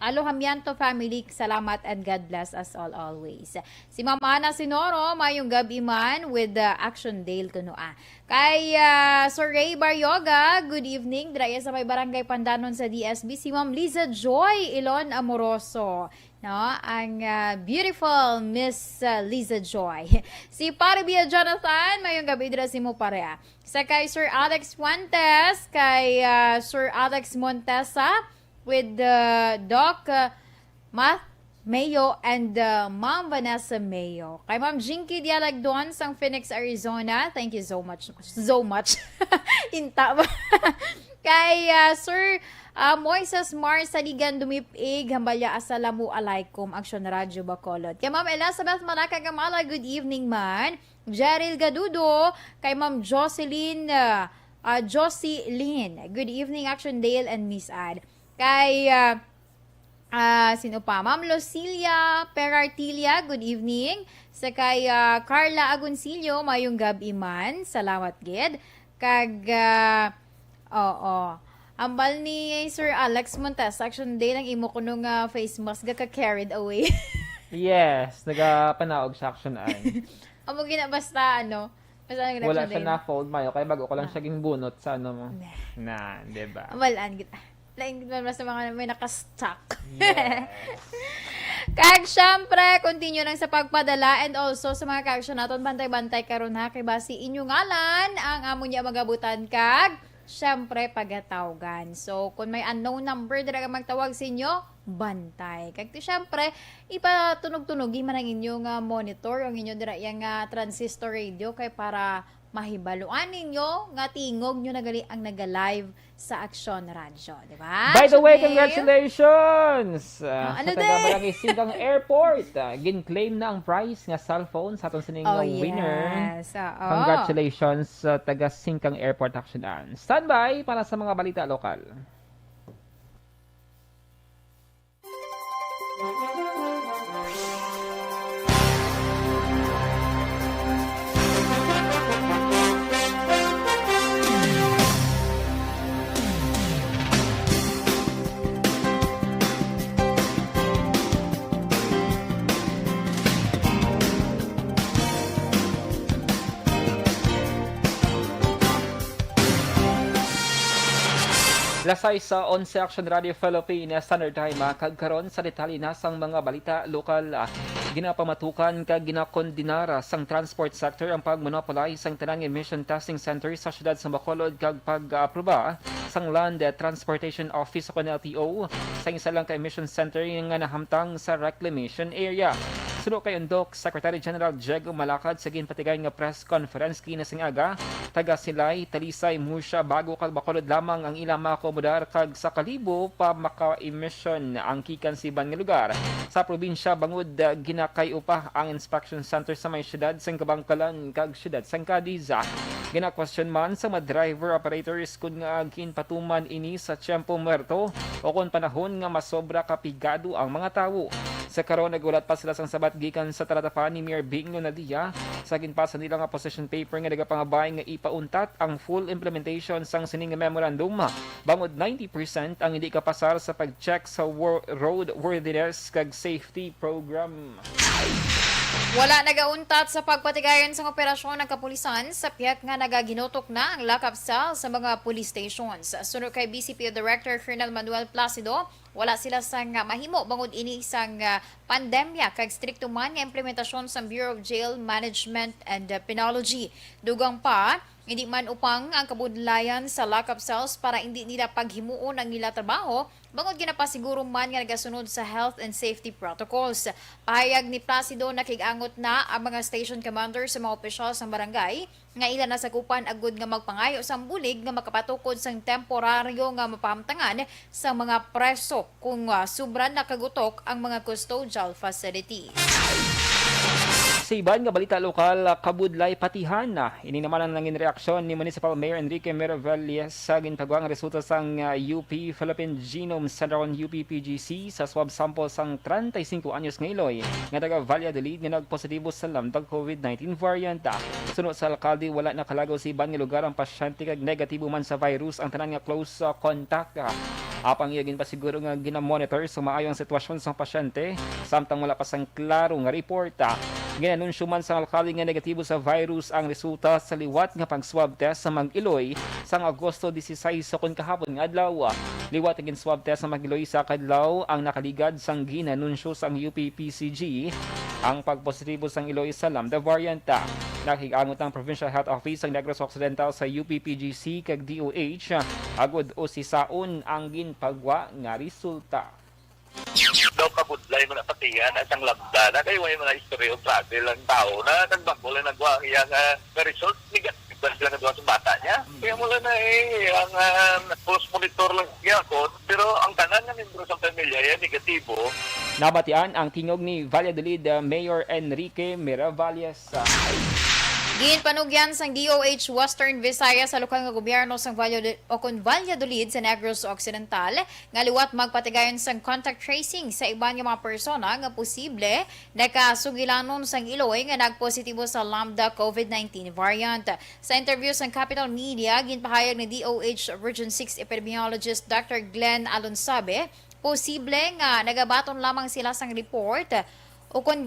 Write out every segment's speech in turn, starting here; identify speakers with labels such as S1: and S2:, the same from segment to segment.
S1: Alohamianto family, salamat and God bless us all always. Si Mama Ana Sinoro, mayong gabi man with Aksyon Dale Kunoa. Kay Sir Ray Baryoga, good evening. Draya sa may barangay Pandanon sa DSB. Si Ma'am Liza Joy Ilon Amoroso. No, ang beautiful Miss Liza Joy. Si Paribia Jonathan, mayong gabi dira si mo pareha. Sa kay Sir Alex Fuentes, kay Sir Alex Montesa, with Doc Math Mayo and Ma'am Vanessa Mayo. Kay Ma'am Jinky Dialagdon sang Phoenix, Arizona. Thank you so much. So much. Inta ba? Kay Sir Moises Mar Saligan Dumipig, Hambalya Assalamu Alaikum, Aksyon Radyo Bacolod. Kay Ma'am Elizabeth Malaka Gamala, good evening man. Jeril Gadudo, kay Ma'am Jocelyn good evening Aksyon Dale and Miss Ad. Kay sino pa? Ma'am Lucilia Perartilia, good evening. Sa kay Carla Agoncillo, mayong gabi man. Salamat gid. Kag ambal ni Sir Alex Montes, Aksyon Day lang imo kunong face mask ka carried away.
S2: Yes, nagapanaog sa action ay.
S1: Amo gina basta basta
S2: Wala siya na-fold mayo, kaya bago ko lang siya bunot sa mo. Di ba?
S1: Amalaan kita. Lain kita basta mga may nakastock.
S2: Yes.
S1: Kag syempre, continue lang sa pagpadala and also sa mga ka-action naton, bantay-bantay karon ha, kay basi inyo ngalan ang amo niya magabutan kag syempre pagatawgan. So kung may unknown number dira ka magtawag sa inyo, bantay. Kag syempre ipatunog-tunogi man ang inyong monitor, ang inyo dira yang transistor radio kay para mahibaluan ninyo nga tingog nyo nagali ang naga-live sa Aksyon Radyo, di ba?
S2: By the way,
S1: Chanel?
S2: congratulations!
S1: ano
S2: sa taga-barangay Singkang Airport, gin-claim na ang prize nga cellphone sa atong sining winner.
S1: Yes.
S2: Congratulations sa taga Singkang Airport Action An. Standby para sa mga balita lokal. Lasay sa 11 Action Radio Philippines Standard Time, kagkaron sa detalye na sang mga balita lokal. Ginapamatukan kag ginakondinara sang transport sector ang pagmonopolize sang tanang emission testing center sa syudad sa Bacolod kag pag-aproba sang Land Transportation Office o LTO sa isa lang ka emission center nga nahamtang sa reclamation area. Suno kay Undok Secretary General Diego Malacad sa ginpatigay nga press conference kinasing aga, taga Silay, Talisay, Musya, Bago kag Bacolod lamang ang ilang makomodar kag sa kalibo pa maka-emission ang kikan siban nga lugar. Sa probinsya bangod ginakay upah ang inspection center sa may syudad sang Kabangkalan kag syudad sang Cadiz. Gina-question man sa mga driver operators kung nga ginpatuman ini sa tiyempo muerto o kung panahon nga masobra kapigado ang mga tawo. Sa karon nagulat pa sila sang sabat gikan sa talatapan ni Mayor Bingno Nadia sa ginpasa nila nga position paper nga nagapangabay nga ipauntat ang full implementation sang sining memorandum. Bangod 90% ang hindi kapasar sa pag-check sa road worthiness kag safety program.
S1: Wala nagauntat sa pagpatigayon sa operasyon ng kapulisan sa piyak nga nagaginotok na ang lock-up cell sa mga police stations. Sunod kay BCPO Director Colonel Manuel Placido, wala sila sang mahimo bangod ini isang pandemya kag strikto man nga implementasyon sa Bureau of Jail Management and Penology. Dugang pa, hindi man upang ang kabudlayan sa lock-up cells para hindi nila paghimuon ang nila trabaho, bangod ginapasiguro man nga nagasunod sa health and safety protocols. Pahayag ni Placido na kigangot na ang mga station commander sa mga opisyal sa barangay nga ilan nasakupan agud nga magpangayo sa bulig nga makapatukod sang temporaryo nga mapahamtangan sa mga preso kung sobran nakagutok ang mga custodial facilities.
S2: Sa iban nga balita lokal, kabudlay patihan na. Ini naman ang nangin reaksyon ni Municipal Mayor Enrique Miravelles sa ginpagawang resulta sang UP Philippine Genome Center on UPPGC sa swab sample sang 35 anyos nga iloy nga taga Valladolid nga nagpositibo sa lamdag COVID-19 variant. Sunod sa alkalde, wala nakalagaw sa iban nga lugar ang pasyente kag negatibo man sa virus ang tanan nga close contact. Apang iyagin pa siguro nga ginamonitor sa maayong sitwasyon sa pasyente, samtang wala pa sang klaro nga report. Ginanunsyo man sa alkali nga negatibo sa virus ang resulta sa liwat nga pag-swab test sa Mag-Iloy sang Agosto 16 sa kahapon nga adlaw. Liwat ang swab test sa Mag-Iloy sa kadlaw ang nakaligad sang ginanunsyo sang UPPCG ang pagpositibo sang Iloy sa Lambda variant. Nakigangot ang Provincial Health Office ang Negros Occidental sa UPPGC kag DOH agud o sisaon ang ginpagwa nga resulta.
S3: Daw kabudlay mo na patiyan at ang labda na kayo may mga history of travel ang tao na nagbangko lang nagwa ang iyang result negative ba sila nagwa sa bata niya kaya mula na ang post-monitor lang siya ako pero ang tanan ng membro sa pamilya yan negatibo.
S2: Nabatian ang tingog ni Valladolid Mayor Enrique Miravalles.
S1: Ginpanugyan sang DOH Western Visayas sa lokal nga gobyerno sang Valladolid sa Negros Occidental nga liwat magpatigayon sang contact tracing sa iban nga mga persona nga posible nakasugilanon sang Iloy nga nagpositibo sa Lambda COVID-19 variant. Sa interview sang Capital Media, ginpahayag ni DOH Region 6 Epidemiologist Dr. Glenn Alonsabe, posible nga nagabaton lamang sila sang report o kung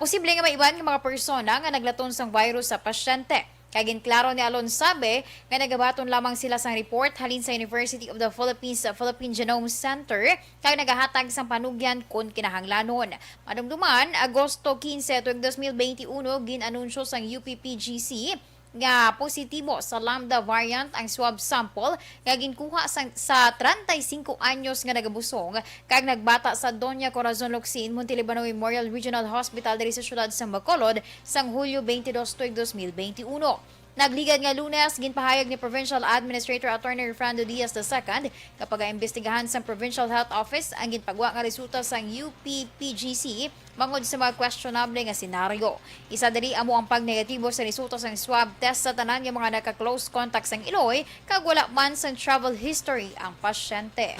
S1: posible nga may iban nga mga persona nga naglaton sang virus sa pasyente. Kagin klaro ni Alonsabe nga nagabaton lamang sila sang report halin sa University of the Philippines Philippine Genome Center kag nagahatag sang panugyan kun kinahanglanon. Madumduman, Agosto 15, 2021 ginanunsyo sang UPPGC nga positibo sa Lambda variant ang swab sample nga ginkuha sa 35 anyos nga nagabusong kag nagbata sa Doña Corazon Locsin Montelibano Memorial Regional Hospital diri sa syudad sa Bacolod sang Hulyo 22, 2021. Nagligad nga Lunes, ginpahayag ni Provincial Administrator Attorney Fernando Diaz II kapag imbestigahan sa Provincial Health Office ang ginpagwa nga resulta sang UPPGC mangod sa mga questionable nga senaryo. Isa diri amo ang pag-negatibo sa resulta sang swab test sa tanan nga mga naka-close contact sang Iloy kag wala man sang travel history ang pasyente.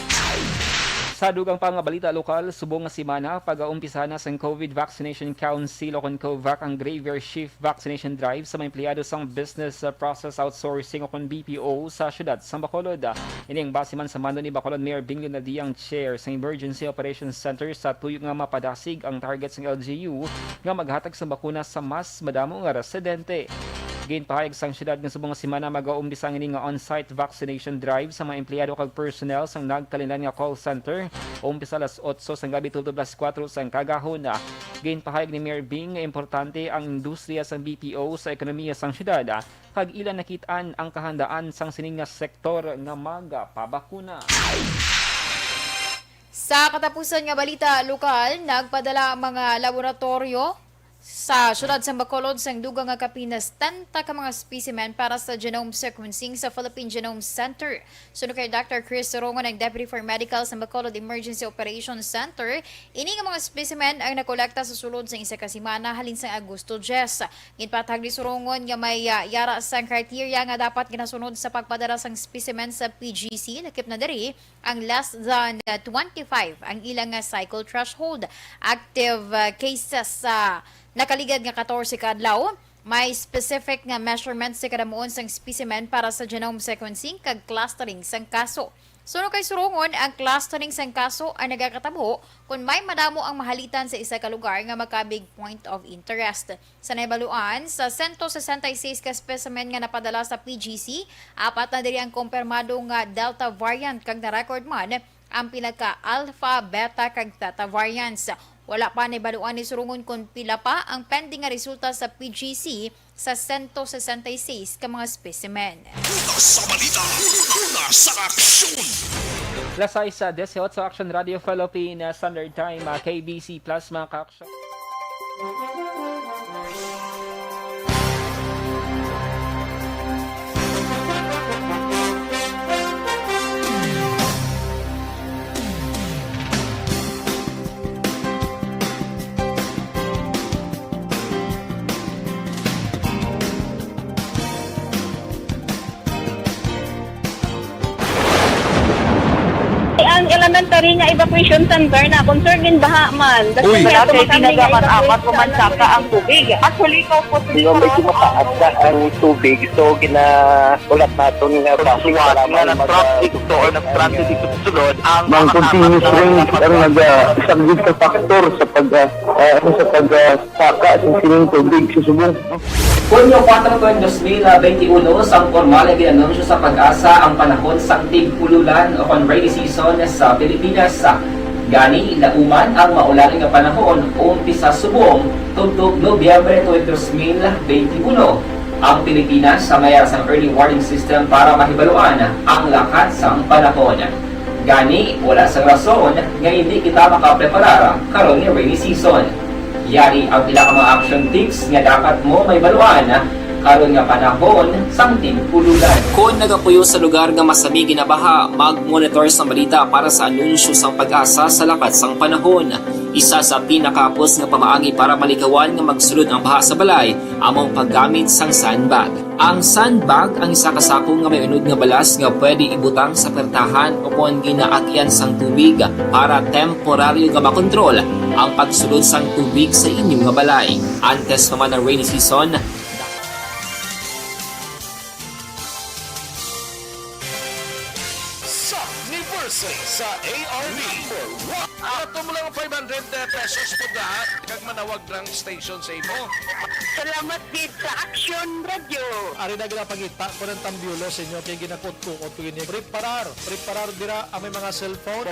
S2: Sa dugang pangabalita lokal, subong nga semana pag-aumpisa na sa COVID Vaccination Council o COVAC ang graveyard shift vaccination drive sa mga empleyado sang Business Process Outsourcing o BPO sa syudad sa Bacolod. Ini ang base man sa mando ni Bacolod Mayor Binglio Nadiang Chair sa Emergency Operations Center sa tuyo nga mapadasig ang target sang LGU nga maghatag sa bakuna sa mas madamo nga residente. Ginpahayag sang syudad nga subong nga semana mag-aumpisa ini nga on-site vaccination drive sa mga empleyado kag personnel sang nagkalilan nga call center. Umpisa alas 8 sang gabi tulto alas 4 sang kagahon. Ginpahayag ni Mayor Bing nga importante ang industriya sang BPO sa ekonomiya sang syudad kag ilan nakitaan ang kahandaan sang sining nga sektor nga magpabakuna.
S1: Sa katapusan nga balita lokal, nagpadala ang mga laboratorio sa syudad sa Bacolod sang dugang nga kapinas 10 ka mga specimen para sa genome sequencing sa Philippine Genome Center. Sunod kay Dr. Chris Sorongo ng Deputy for Medical sa Bacolod Emergency Operations Center, ini nga mga specimen ang nakolekta sa sulod sa isa ka semana halin sa Agosto 10. Ginpatag ni Sorongon nga may yara sang criteria nga dapat ginasunod sa pagpadala sang specimen sa PGC, nakip na diri ang less than 25 ang ilang cycle threshold. Active cases sa nakaligad nga 14 kadlaw, may specific nga measurements sa kadamuon sang specimen para sa genome sequencing kag clustering sang kaso. Suno kay Surongon, ang clustering sang kaso ay nagakatabo kung may madamo ang mahalitan sa isa ka lugar nga magkabig point of interest. Sa naibaluan, sa 166 ka specimen nga napadala sa PGC, 4 na diri ang kumpirmado nga Delta variant kag na-record man ang pinaka Alpha, Beta kag Theta variants. Wala pa naibaluan ni Surungon kung pila pa ang pending nga resulta sa PGC sa 166 ka mga specimen.
S4: Sa balita, sa aksyon!
S2: Lasay sa 18 sa Aksyon Radio Philippine Standard Time, KBC Plus mga ka-aksyon.
S5: Ang tanan tari nga evacuation center na concern din baha man.
S6: Uy.
S5: Kaya
S6: Kaya tinagaman-apat
S5: evacuation
S6: kumansaka ang tubig. Actually, ikaw po
S7: Yung medyo mataas na ang tubig, so ulat natin nga traffic para
S6: nga ng traffic to or nag-traffic dito sa sulod ang
S7: Mang continuous rain ang isang sa factor sa pagsaka sa sining tubig sa subong.
S2: Hunyo 4, 2021, sang formal ay ginanunsyo sa pag-asa ang panahon sang tig-ululan o rainy season sa Pilipinas. Gani, lauman ang maulan nga panahon umpisa subong tuntog Nobyembre 2021. Ang Pilipinas sa mayroon sang early warning system para mahibaluan ang lakat sang panahon. Gani, wala sang rason nga hindi kita makapreparar karon nga rainy season. Yari ang pila ka mga action tips nga dapat mo may baluan karon nga panahon sang tig-ululan. Kung nagapuyo sa lugar nga masabi ginabaha, mag-monitor sa balita para sa anunsyo sang pag-asa sa lakat sang panahon. Isa sa pinakapos nga pamaagi para malikawan nga magsulod ang baha sa balay among paggamit sang sandbag. Ang sandbag ang isa kasako nga may unod nga balas nga pwede ibutang sa pertahan upon ginaagyan sang tubig para temporaryo nga makontrol ang pagsulod sang tubig sa inyong nga balay. Antes naman ng rainy season,
S4: Sa anniversary sa ARV. Ato mo lang 500 pesos po lahat. Kag manawag lang station sa imo.
S6: salamat din sa Aksyon Radio.
S8: Ari na ginapangita ko ng tambyulo sa inyo kaya ginapot ko o tuwin niya. Preparar dira ang may mga cellphone.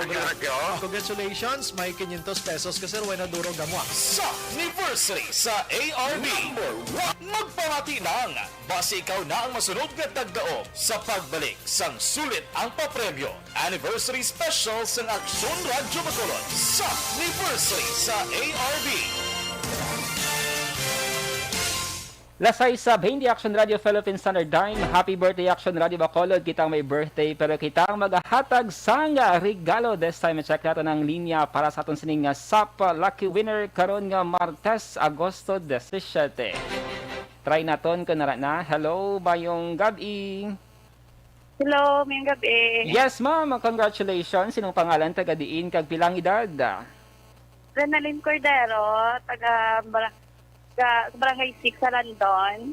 S8: Congratulations, may 500 pesos kasi ruway na duro gamwa.
S4: Sa anniversary sa ARV. Magpamati lang. Base ikaw na ang masunod nga tagdaog sa pagbalik sang sulit ang papremyo. Anniversary special sa Aksyon Radio Bacolod. Sa anniversary sa ARV.
S2: Lasay sa 20 Action Radio Philippine Standard Time. Happy birthday Action Radio Bacolod. Kitang may birthday pero kitang maghahatag sang regalo. This time check natin ang linya para sa aton sining SAP lucky winner karon nga Martes, Agosto 17. Try naton kung nara na. Hello, bayong gabi.
S5: Hello, mayang gabi.
S2: Yes, ma'am. Congratulations. Sinong pangalan, taga diin, kag pilang edad?
S5: Renalyn Cordero, taga Barangay 6 sa London.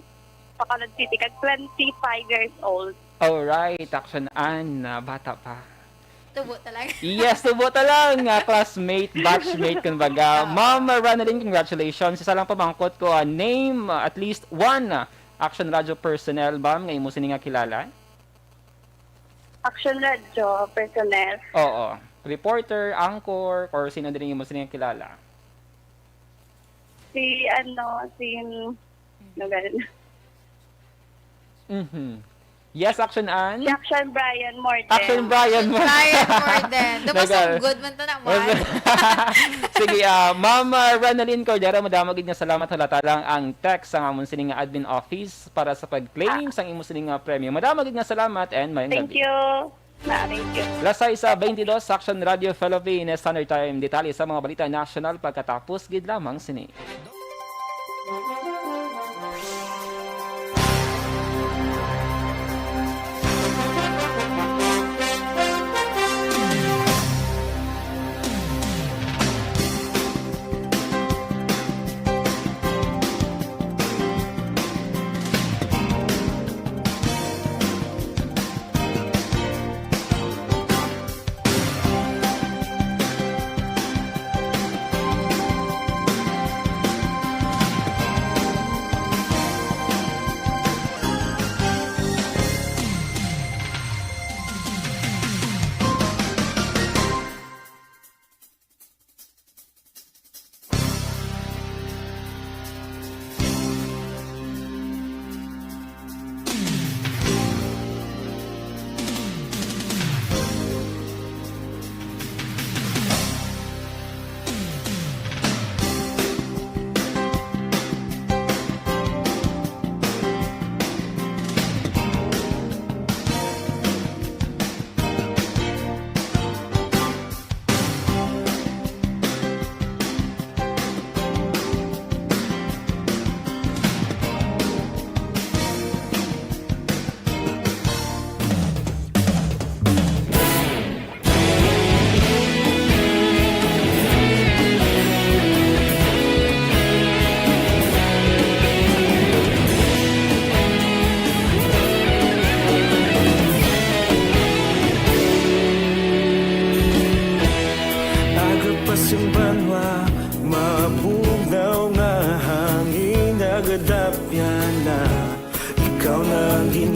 S5: Bacolod City, kag 25 years old.
S2: Alright, Action Ann, bata pa.
S1: Tubo talaga.
S2: Yes, tubo lang. Classmate, batchmate, kumbaga. Ma'am Ranalyn, congratulations. Isa lang pamangkot ko, name at least one Action Radio personnel, ma'am, ngayon mo sini nga kilala?
S5: Action Radio personnel.
S2: Oo. Reporter, anchor, or sino din yung mo sini nga kilala?
S5: Si
S2: Yes, Action Ann?
S5: Si Action Brian Morten.
S2: Action Brian mo.
S1: Ryan Morden. Diba
S2: Nagal-
S1: so good man to na mo?
S2: Sige, Ma'am Ranalyn Cordero, madamagid nga salamat halata lang ang text sa amon sining nga admin office para sa pag-claim sa imong sining nga premyo. Madamagid nga salamat and mayong
S5: Thank
S2: gabi.
S5: you. Thank you.
S2: Lasay sa 22 Action Radio Philippine Standard Time. Detalye sa mga balita national pagkatapos gid lamang sini.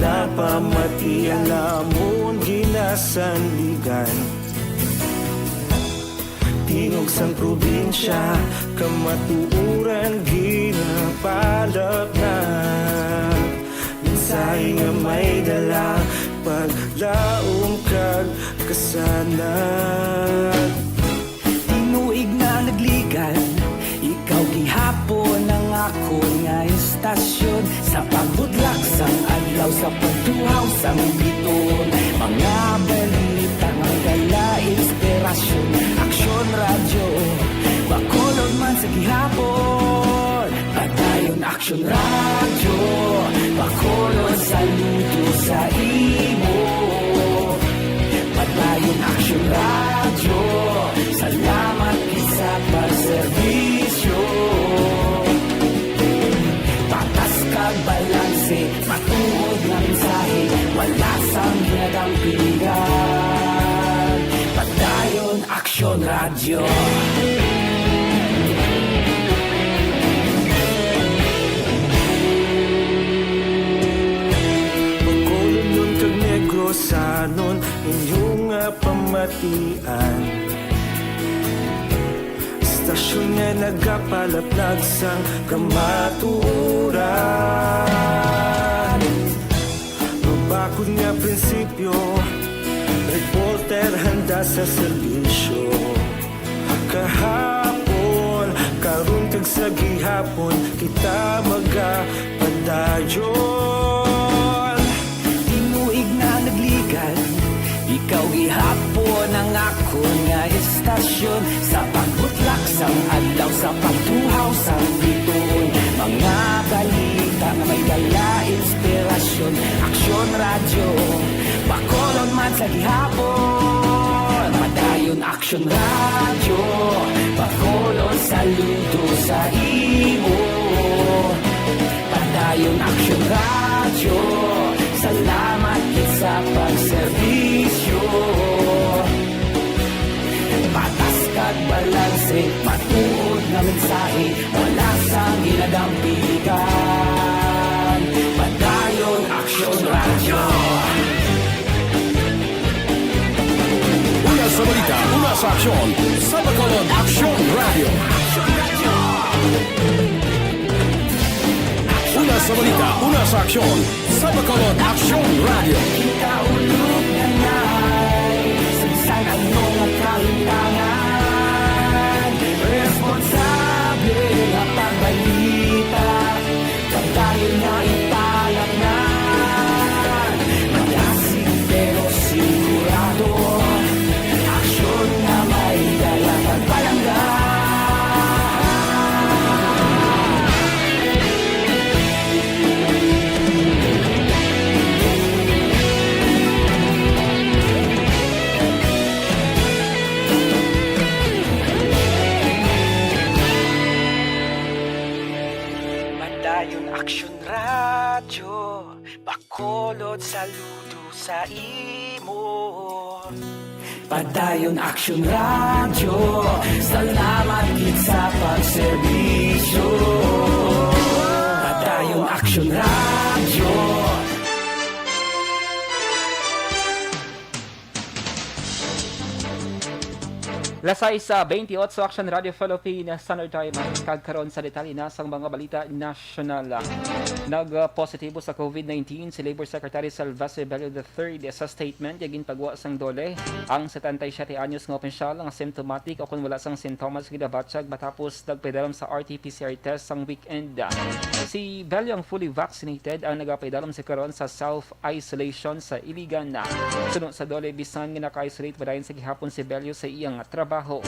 S9: Ginapamatian lamon ginasanligan tingog sang probinsya kamatuuran ginapalap na minsay nga may dala paglaom kag kasanag tinuig na nagligan ikaw gihapon ang ako nga istasyon sa pagbudlak sang adlaw sa pagtuhaw sang biton mga balita nga dala inspirasyon aksyon radyo bakolod man sa gihapon padayon aksyon radyo bakolod saludo sa imo padayon aksyon radyo salamat sa pagserbisyo patas kag balanse matuod na mensahe wala sang ginadampingan padayon aksyon radyo pagkolon nun kag negrosanon inyong pamatian istasyon nga nagapalaplag sang kamatuuran mabakod nga prinsipyo reporter handa sa serbisyo kahapon karon kag sa gihapon kita magapadayon tinuig na nagligan ikaw gihapon ang ako nga istasyon sa pagbutlak sang adlaw sa pagtuhaw sang biton mga balita nga may dala inspirasyon aksyon radyo bakolon man sa gihapon padayon aksyon radyo bakolon saludo sa imo padayon aksyon radyo salamat sa pagserbisyo patas kag balanse matuod na mensahe wala sang ginadampigan padayon aksyon radyo
S4: Una sa balita, una sa aksyon, sa Bacolod Aksyon Radio. Una sa balita, una sa aksyon, sa Bacolod Aksyon Radio.
S9: kita ulog na na'y sagsag ang mga kalintangan responsable na pagbalita pagdayon na ipalak na malasig pero sigurado aksyon na may dala pagpalanggan Padayon aksyon radyo bakolod saludo sa imo padayon aksyon radyo salamat gid sa pagserbisyo padayon aksyon radyo
S2: Lasay sa 28 Action Radio Philippines Standard Time kagkaron sa detalye na sang mga balita nasyonal. Nag-positibo sa COVID-19 si Labor Secretary Salazar III sa statement yagin pagwa sang dole ang 77 anyos nga opisyal nga symptomatic o kung wala sang sintomas gidabatsag matapos nagpaidalam sa RT-PCR test sang weekend. Si Bello ang fully vaccinated ang nagapaidalam si karon sa self-isolation sa Iligan. Sunod sa dole bisan nga naka-isolate padayon sa gihapon si Bello sa iyang trabaho.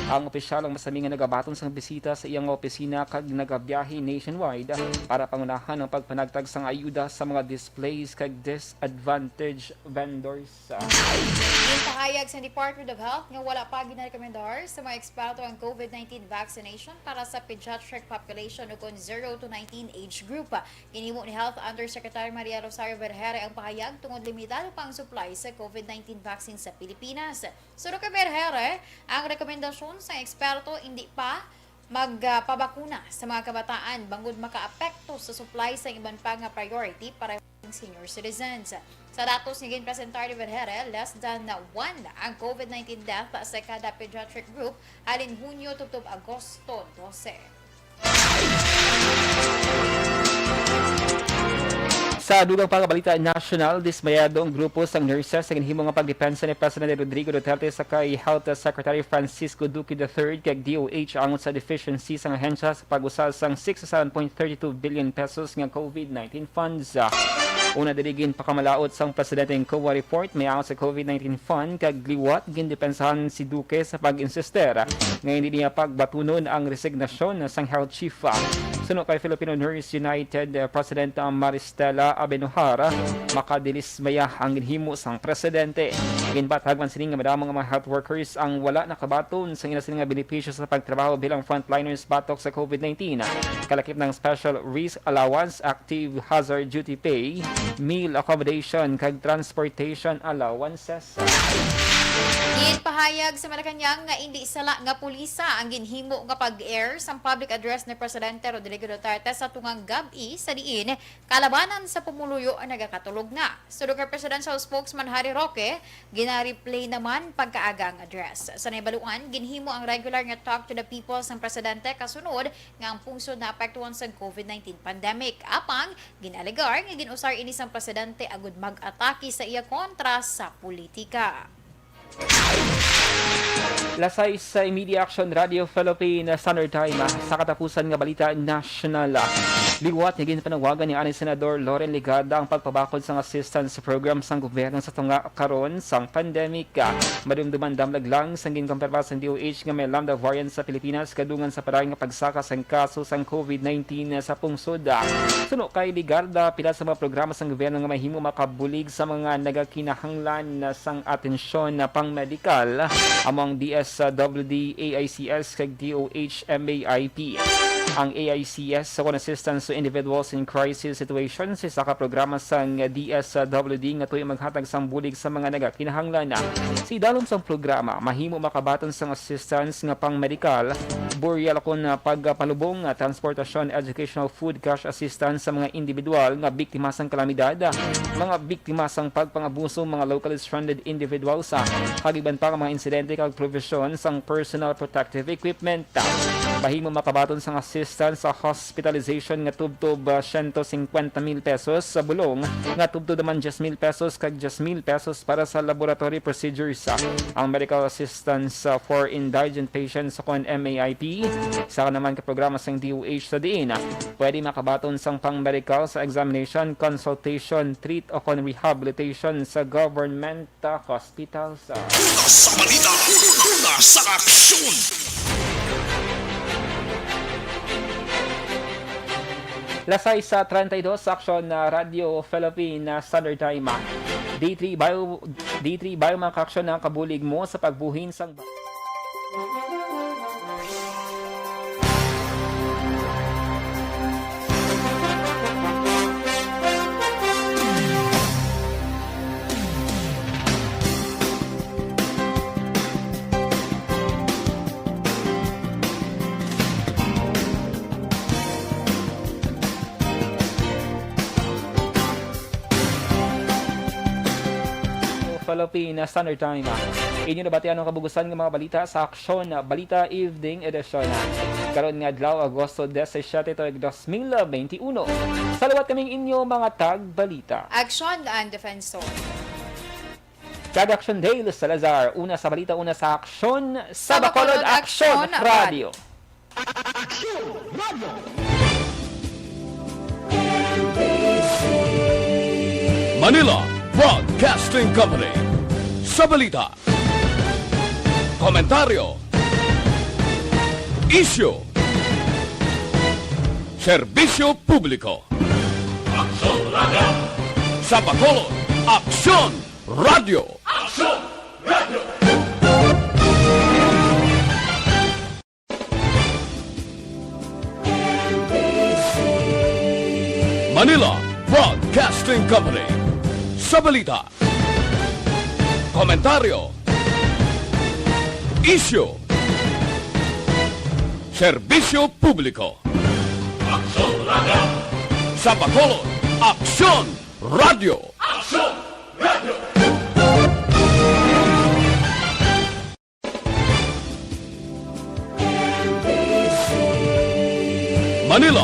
S2: Ang opisyal ang masami nga nagabaton sang bisita sa iyang opisina kag nagabiyahe nationwide para pangunahan ang pagpanagtag sang ayuda sa mga displays kag disadvantaged vendors.
S1: Yung pahayag sa Department of Health nga wala pa ginarekomendar sa mga eksperto ang COVID-19 vaccination para sa pediatric population o kung 0 to 19 age group. Ginimo ni Health Undersecretary Maria Rosario Berhere ang pahayag tungod limitado pa ang supply sa COVID-19 vaccine sa Pilipinas. Suro kay Berhere, ang rekomendasyon sa eksperto hindi pa magpabakuna sa mga kabataan bangod makaapekto sa supply sa iban pa nga priority para ng senior citizens. Sa datos ni ginpresentar ni Vergere, less than 1 ang COVID-19 death sa kada pediatric group halin Hunyo tubtob Agosto 12.
S2: Sa dugang pagkabalita national, dismayadong grupo sang nurses sa ginhimo nga pagdepensa ni Presidente Rodrigo Duterte sa kay Health Secretary Francisco Duque III kag DOH angon sa deficiency sang ahensya sa pag-usal sang 67.32 billion pesos nga COVID-19 funds. Una dirigin pakamalaot sang Presidente ng COA report may angon sa COVID-19 fund kag liwat gindepensahan si Duque sa pag-insister nga hindi niya pagbatunon ang resignasyon sang health chief. Suno kay Filipino Nurse United President Maristela Abenohara, makadilismaya ang ginhimo sang presidente. Ginbatag man sining nga madamang mga health workers ang wala nakabaton sa ina sining nga benepisyo sa pagtrabaho bilang frontliners batok sa COVID-19. Kalakip ng special risk allowance, active hazard duty pay, meal accommodation kag transportation allowances.
S1: Pahayag sa Malacanang nga hindi sala nga pulisa ang ginhimo nga pag-air sa public address ni Presidente Rodrigo Duterte sa tungang gabi sa diin kalabanan sa pumuluyo ang nagakatulog na. Sudok kay Presidential Spokesman Harry Roque, gina-replay naman pagkaaga ang address. Sa naibaluan, ginhimo ang regular nga talk to the people sa Presidente kasunod nga ang pungsod na apektuhan sa COVID-19 pandemic. Apang, ginaligar nga ginusar ini sang Presidente agud mag-atake sa iya kontra sa politika.
S2: Lasay sa Media Action Radio Philippine Standard Time sa katapusan nga balita national. Liwat nga ginpanawagan ni ani Senador Loren Ligada ang pagpabakod sang assistance program sang gobyerno sa tunga karon sang pandemic. Madumduman damlag lang sang ginkompirma sang DOH nga may lambda variant sa Pilipinas kadungan sa parang nga pagsaka sang kaso sang COVID-19 sa pungsod. Suno kay Ligarda, pila sa mga programa sang gobyerno nga mahimo makabulig sa mga nagakinahanglan sang atensyon na pang-medikal among DSWD, AICS kag DOH MAIP. Ang AICS sa assistance to individuals in crisis situations isa ka programa sang DSWD nga tuig maghatag sang bulig sa mga nagakinahanglan. Si dalom sang programa mahimo makabaton sang assistance nga pang-medikal, burial kon pagpalubong, transportasyon, educational, food, cash assistance sa mga individual nga biktima sang kalamidad, mga biktima sang pagpangabuso, mga locally stranded individuals, kagiban pa ang mga insidente kag provision sang personal protective equipment. Mahimo makabaton sang assistance sa hospitalization nga tubtob 150,000 pesos sa bulong nga tubtob naman 10,000 pesos kag 10,000 pesos para sa laboratory procedures. Ang medical assistance for indigent patients sa kon MAIP sa naman ka programa sang DOH sa diin pwede makabaton sang pang-medical sa examination, consultation, treat o kon rehabilitation sa government hospitals.
S4: Sa balita, una sa aksyon!
S2: Lasay sa 32 Aksyon Radio Philippine Standard Time. D3 Bio mga ka-aksyon na kabulig mo sa pagbuhin sang Philippine Standard Time. Inyo na batian ang kabugusan ng mga balita sa Aksyon Balita Evening Edition. Karon nga adlaw Agosto 17, 2021. Salawat kaming inyo mga tag-balita.
S1: Aksyon and Defensor.
S2: Kag-Aksyon Day, Salazar. Una sa balita, una sa Aksyon. Sa Bacolod, Aksyon Radio.
S4: Aksyon Radio! Manila Broadcasting Company. Sa balita, komentaryo, issue, serbisyo publiko. Aksyon Radio! Sa Bacolod, Aksyon Radio! Aksyon Radio! Manila Broadcasting Company. Sa balita, komentaryo, issue, serbisyo publiko. Aksyon Radio! Sa Bacolod, Aksyon
S8: Radio. Manila,